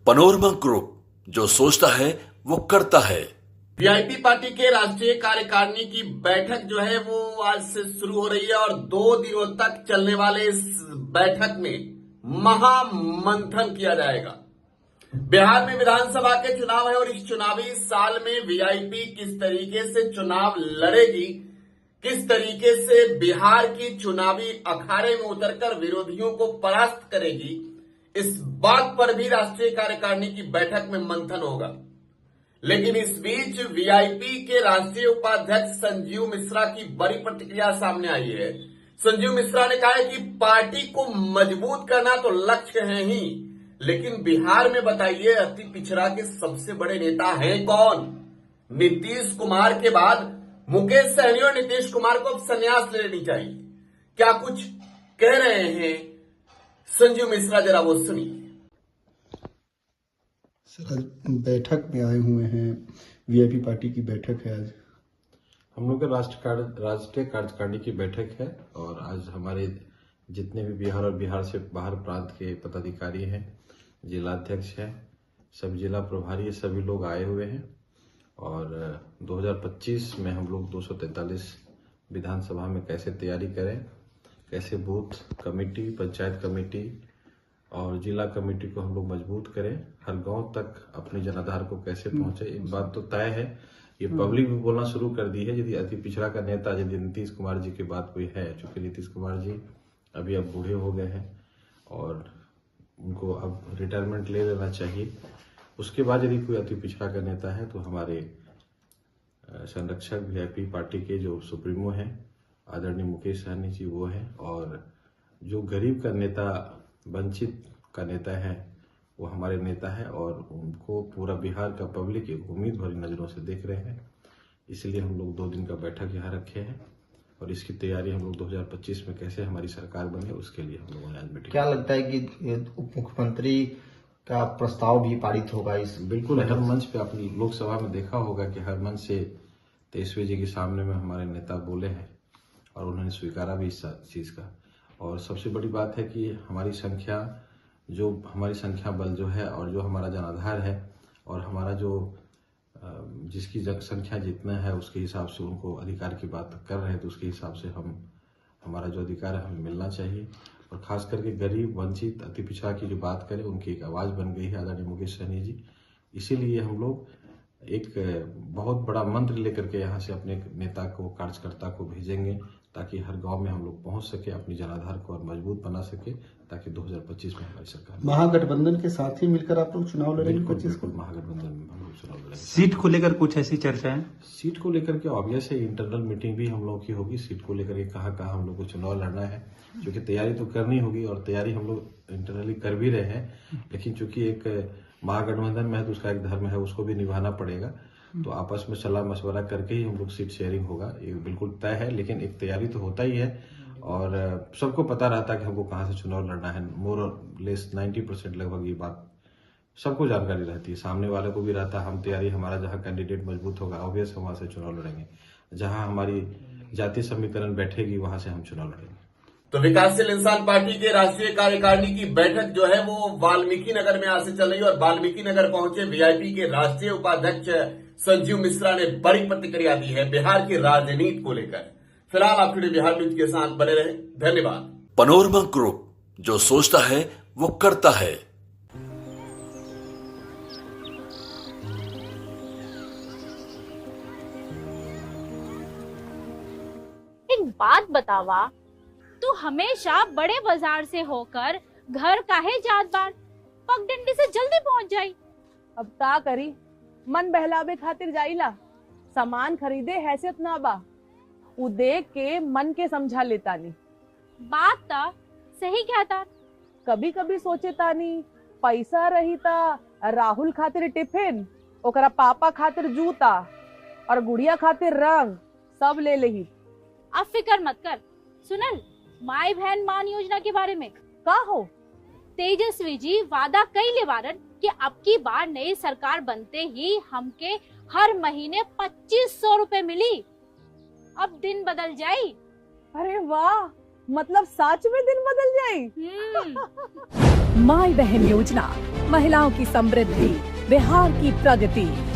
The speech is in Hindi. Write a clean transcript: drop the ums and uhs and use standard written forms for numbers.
पनोरमा ग्रुप, जो सोचता है वो करता है। वीआईपी पार्टी के राष्ट्रीय कार्यकारिणी की बैठक जो है वो आज से शुरू हो रही है और 2 दिनों तक चलने वाले इस बैठक में महामंथन किया जाएगा। बिहार में विधानसभा के चुनाव है और इस चुनावी साल में वीआईपी किस तरीके से चुनाव लड़ेगी, किस तरीके से बिहार की चुनावी अखाड़े में उतरकर विरोधियों को परास्त करेगी, इस बात पर भी राष्ट्रीय कार्यकारिणी की बैठक में मंथन होगा। लेकिन इस बीच वीआईपी के राष्ट्रीय उपाध्यक्ष संजीव मिश्रा की बड़ी प्रतिक्रिया सामने आई है। संजीव मिश्रा ने कहा है कि पार्टी को मजबूत करना तो लक्ष्य है ही, लेकिन बिहार में बताइए अति पिछड़ा के सबसे बड़े नेता हैं कौन? नीतीश कुमार के बाद मुकेश सहनी और नीतीश कुमार को अब संन्यास ले लेनी चाहिए। क्या कुछ कह रहे हैं संजीव मिश्रा, जरा वो सुनिए। सर, आज बैठक में आए हुए हैं, वीआईपी पार्टी की बैठक है आज। हम लोग का राष्ट्रीय कार्यकारिणी की बैठक है और आज हमारे जितने भी बिहार और बिहार से बाहर प्रांत के पदाधिकारी हैं, जिलाध्यक्ष हैं, सब जिला प्रभारी, सभी लोग आए हुए हैं और 2025 में हम लोग 243 विधानसभा में कैसे तैयारी करें, कैसे बूथ कमेटी, पंचायत कमेटी और जिला कमेटी को हम लोग मजबूत करें, हर गांव तक अपने जनाधार को कैसे पहुंचे। एक बात तो तय है, ये पब्लिक भी बोलना शुरू कर दी है। यदि अति पिछड़ा का नेता यदि नीतीश कुमार जी की बात कोई है, चूंकि नीतीश कुमार जी अभी अब बूढ़े हो गए हैं और उनको अब रिटायरमेंट ले लेना चाहिए। उसके बाद यदि कोई अति पिछड़ा का नेता है तो हमारे संरक्षक वीआईपी पार्टी के जो सुप्रीमो हैं आदरणीय मुकेश सहनी जी वो हैं, और जो गरीब का नेता, वंचित का नेता है वो हमारे नेता है और उनको पूरा बिहार का पब्लिक एक उम्मीद भरी नजरों से देख रहे हैं। इसलिए हम लोग 2 दिन का बैठक यहाँ रखे हैं और इसकी तैयारी हम लोग 2025 में कैसे हमारी सरकार बने उसके लिए हम लोगों ने आज मीटिंग। क्या लगता है कि उप मुख्यमंत्री का प्रस्ताव भी पारित होगा इस? बिल्कुल, हर मंच पे आपने लोकसभा में देखा होगा कि हर मंच से तेजस्वी जी के सामने में हमारे नेता बोले हैं और उन्होंने स्वीकारा भी इस चीज का। और सबसे बड़ी बात है कि हमारी संख्या बल जो है और जो हमारा जनाधार है और हमारा जो जिसकी संख्या जितना है उसके हिसाब से उनको अधिकार की बात कर रहे हैं, तो उसके हिसाब से हमारा जो अधिकार है हमें मिलना चाहिए। और खास करके गरीब, वंचित, अति पिछड़ा की जो बात करें उनकी एक आवाज बन गई है आदरणीय मुकेश सहनी जी। इसीलिए हम लोग एक बहुत बड़ा मंत्र लेकर के यहाँ से अपने नेता को, कार्यकर्ता को भेजेंगे ताकि हर गांव में हम लोग पहुंच सके, अपनी जनाधार को और मजबूत बना सके, ताकि 2025 में हमारी सरकार। महागठबंधन के साथ ही मिलकर आप लोग चुनाव लड़ेंगे? 25 को महागठबंधन में हम लोग चुनाव लड़ेंगे। सीट को लेकर कुछ ऐसी चर्चाएं? सीट को लेकर के ऑब्वियस है, इंटरनल मीटिंग भी हम लोग की होगी। सीट को लेकर के कहाँ हम लोग को चुनाव लड़ना है, क्योंकि तैयारी तो करनी होगी और तैयारी हम लोग इंटरनली कर भी रहे हैं। लेकिन चूंकि एक महागठबंधन में है तो उसका एक धर्म है, उसको भी निभाना पड़ेगा। तो आपस में सलाह मशवरा करके ही हम लोग सीट शेयरिंग होगा, ये बिल्कुल तय है। लेकिन एक तैयारी तो होता ही है और सबको पता रहता है कि हमको कहाँ से चुनाव लड़ना है। मोर और लेस 90% लगभग ये बात सबको जानकारी रहती है, सामने वाले को भी रहता है। हम तैयारी, हमारा जहाँ कैंडिडेट मजबूत होगा ऑब्वियस वहां से चुनाव लड़ेंगे, जहां हमारी जातीय समीकरण बैठेगी वहां से हम चुनाव लड़ेंगे। तो विकासशील इंसान पार्टी के राष्ट्रीय कार्यकारिणी की बैठक जो है वो वाल्मीकि नगर में आज से चल रही है और वाल्मीकि नगर पहुंचे वीआईपी के राष्ट्रीय उपाध्यक्ष संजीव मिश्रा ने बड़ी प्रतिक्रिया दी है बिहार की राजनीति को लेकर। फिलहाल आप जुड़े बिहार न्यूज के साथ बने रहे, धन्यवाद। पनोरमा ग्रुप, जो सोचता है वो करता है। एक बात बतावा, तू हमेशा बड़े बाजार से होकर घर काहे जात बार? पगडंडी से जल्दी पहुंच जाई। अब का करी, मन बहलावे खातिर जाइला, सामान खरीदे हैसियत ना बा, उ देख के मन के समझा लेता नी। बात ता सही कहता। कभी कभी सोचे तानी पैसा रही ता राहुल खातिर टिफिन, ओकरा पापा खातिर जूता और गुड़िया खातिर रंग सब ले लेही। अब फिक्र मत कर। सुनल माई बहन मान योजना के बारे में का हो? तेजस्वी जी वादा कइले बारन कि अब की बार नई सरकार बनते ही हमके हर महीने 2500 रुपए मिली। अब दिन बदल जाई। अरे वाह, मतलब सच में दिन बदल जाई। हम्म। माई बहन योजना, महिलाओं की समृद्धि, बिहार की प्रगति।